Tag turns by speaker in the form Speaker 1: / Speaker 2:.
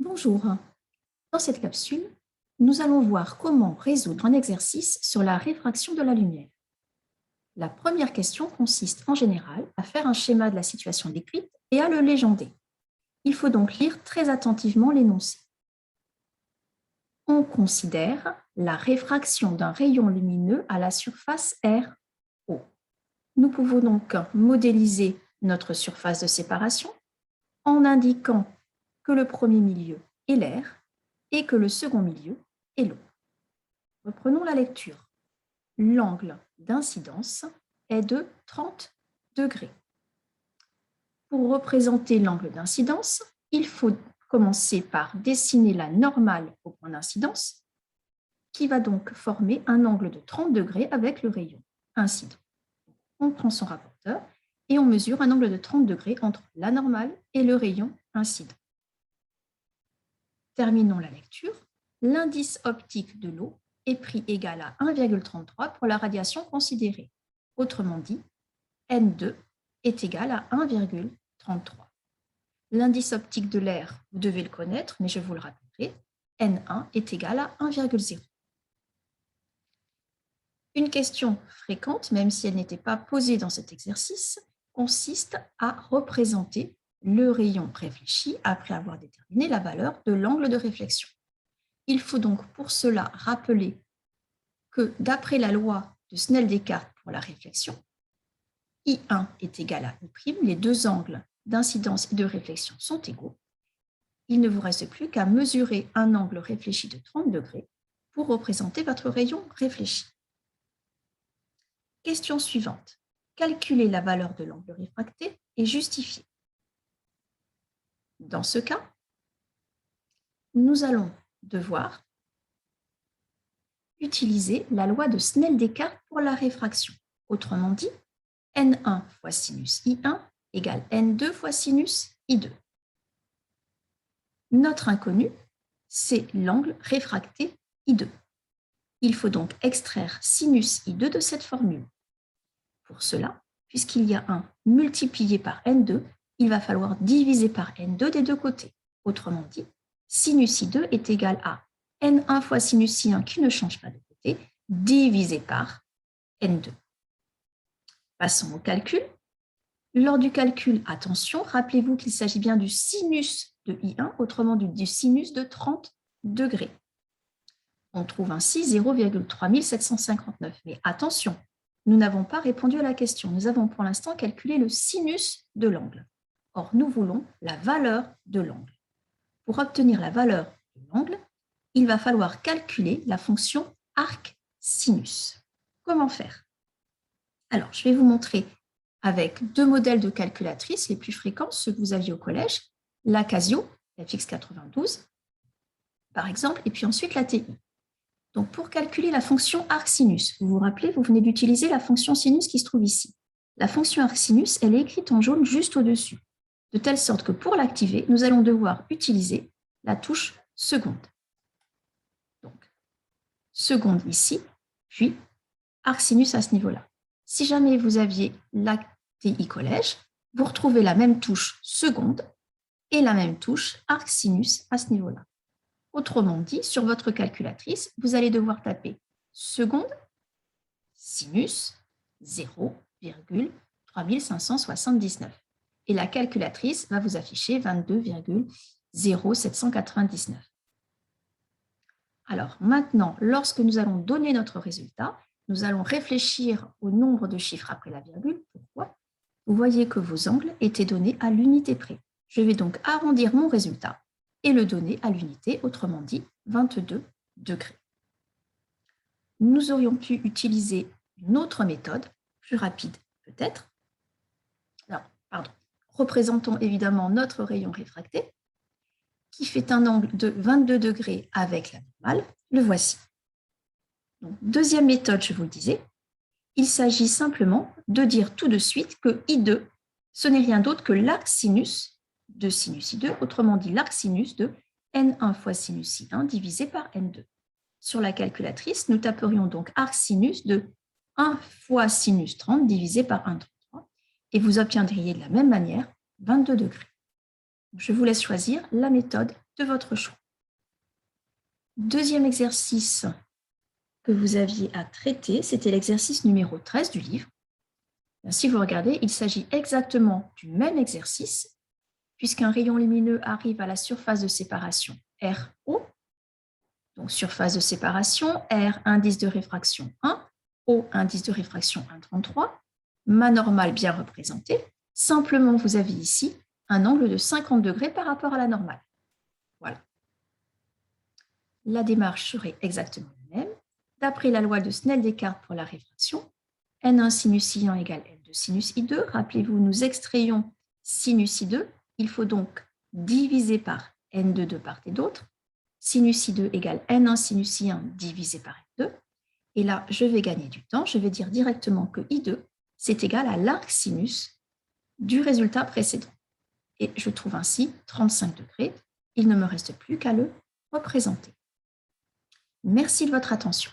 Speaker 1: Bonjour. Dans cette capsule, nous allons voir comment résoudre un exercice sur la réfraction de la lumière. La première question consiste en général à faire un schéma de la situation décrite et à le légender. Il faut donc lire très attentivement l'énoncé. On considère la réfraction d'un rayon lumineux à la surface RO. Nous pouvons donc modéliser notre surface de séparation en indiquant que le premier milieu est l'air et que le second milieu est l'eau. Reprenons la lecture. L'angle d'incidence est de 30 degrés. Pour représenter l'angle d'incidence, il faut commencer par dessiner la normale au point d'incidence, qui va donc former un angle de 30 degrés avec le rayon incident. On prend son rapporteur et on mesure un angle de 30 degrés entre la normale et le rayon incident. Terminons la lecture. L'indice optique de l'eau est pris égal à 1,33 pour la radiation considérée. Autrement dit, N2 est égal à 1,33. L'indice optique de l'air, vous devez le connaître, mais je vous le rappellerai, N1 est égal à 1,0. Une question fréquente, même si elle n'était pas posée dans cet exercice, consiste à représenter le rayon réfléchi après avoir déterminé la valeur de l'angle de réflexion. Il faut donc pour cela rappeler que d'après la loi de Snell-Descartes pour la réflexion, I1 est égal à I', les deux angles d'incidence et de réflexion sont égaux. Il ne vous reste plus qu'à mesurer un angle réfléchi de 30 degrés pour représenter votre rayon réfléchi. Question suivante. Calculez la valeur de l'angle réfracté et justifiez. Dans ce cas, nous allons devoir utiliser la loi de Snell-Descartes pour la réfraction. Autrement dit, N1 fois sinus I1 égale N2 fois sinus I2. Notre inconnu, c'est l'angle réfracté I2. Il faut donc extraire sinus I2 de cette formule. Pour cela, puisqu'il y a 1 multiplié par N2, il va falloir diviser par N2 des deux côtés. Autrement dit, sinus I2 est égal à N1 fois sinus I1 qui ne change pas de côté, divisé par N2. Passons au calcul. Lors du calcul, attention, rappelez-vous qu'il s'agit bien du sinus de I1, autrement dit du sinus de 30 degrés. On trouve ainsi 0,3759. Mais attention, nous n'avons pas répondu à la question. Nous avons pour l'instant calculé le sinus de l'angle. Or, nous voulons la valeur de l'angle. Pour obtenir la valeur de l'angle, il va falloir calculer la fonction arc-sinus. Comment faire? Alors, je vais vous montrer avec deux modèles de calculatrices les plus fréquents, ceux que vous aviez au collège, la Casio, FX92, par exemple, et puis ensuite la TI. Donc, pour calculer la fonction arc-sinus, vous vous rappelez, vous venez d'utiliser la fonction sinus qui se trouve ici. La fonction arc-sinus, elle est écrite en jaune juste au-dessus, de telle sorte que pour l'activer, nous allons devoir utiliser la touche seconde. Donc, seconde ici, puis arc-sinus à ce niveau-là. Si jamais vous aviez la TI collège, vous retrouvez la même touche seconde et la même touche arc-sinus à ce niveau-là. Autrement dit, sur votre calculatrice, vous allez devoir taper seconde, sinus, 0,3579. Et la calculatrice va vous afficher 22,0799. Alors maintenant, lorsque nous allons donner notre résultat, nous allons réfléchir au nombre de chiffres après la virgule. Pourquoi? Vous voyez que vos angles étaient donnés à l'unité près. Je vais donc arrondir mon résultat et le donner à l'unité, autrement dit 22 degrés. Nous aurions pu utiliser une autre méthode, plus rapide peut-être. Représentons évidemment notre rayon réfracté, qui fait un angle de 22 degrés avec la normale. Le voici. Donc, deuxième méthode, je vous le disais, il s'agit simplement de dire tout de suite que I2, ce n'est rien d'autre que l'arc-sinus de sinus I2, autrement dit l'arc-sinus de N1 fois sinus I1 divisé par N2. Sur la calculatrice, nous taperions donc arc-sinus de 1 fois sinus 30 divisé par 1,33 et vous obtiendriez de la même manière 22 degrés. Je vous laisse choisir la méthode de votre choix. Deuxième exercice que vous aviez à traiter, c'était l'exercice numéro 13 du livre. Si vous regardez, il s'agit exactement du même exercice, puisqu'un rayon lumineux arrive à la surface de séparation RO. Donc, surface de séparation, R, indice de réfraction 1, O, indice de réfraction 1,33, ma normale bien représentée. Simplement, vous avez ici un angle de 50 degrés par rapport à la normale. Voilà. La démarche serait exactement la même. D'après la loi de Snell-Descartes pour la réfraction, N1 sinus I1 égale N2 sinus I2. Rappelez-vous, nous extrayons sinus I2. Il faut donc diviser par N2 de part et d'autre. Sinus I2 égale N1 sinus I1 divisé par N2. Et là, je vais gagner du temps. Je vais dire directement que I2, c'est égal à l'arc sinus du résultat précédent. Et je trouve ainsi 35 degrés. Il ne me reste plus qu'à le représenter. Merci de votre attention.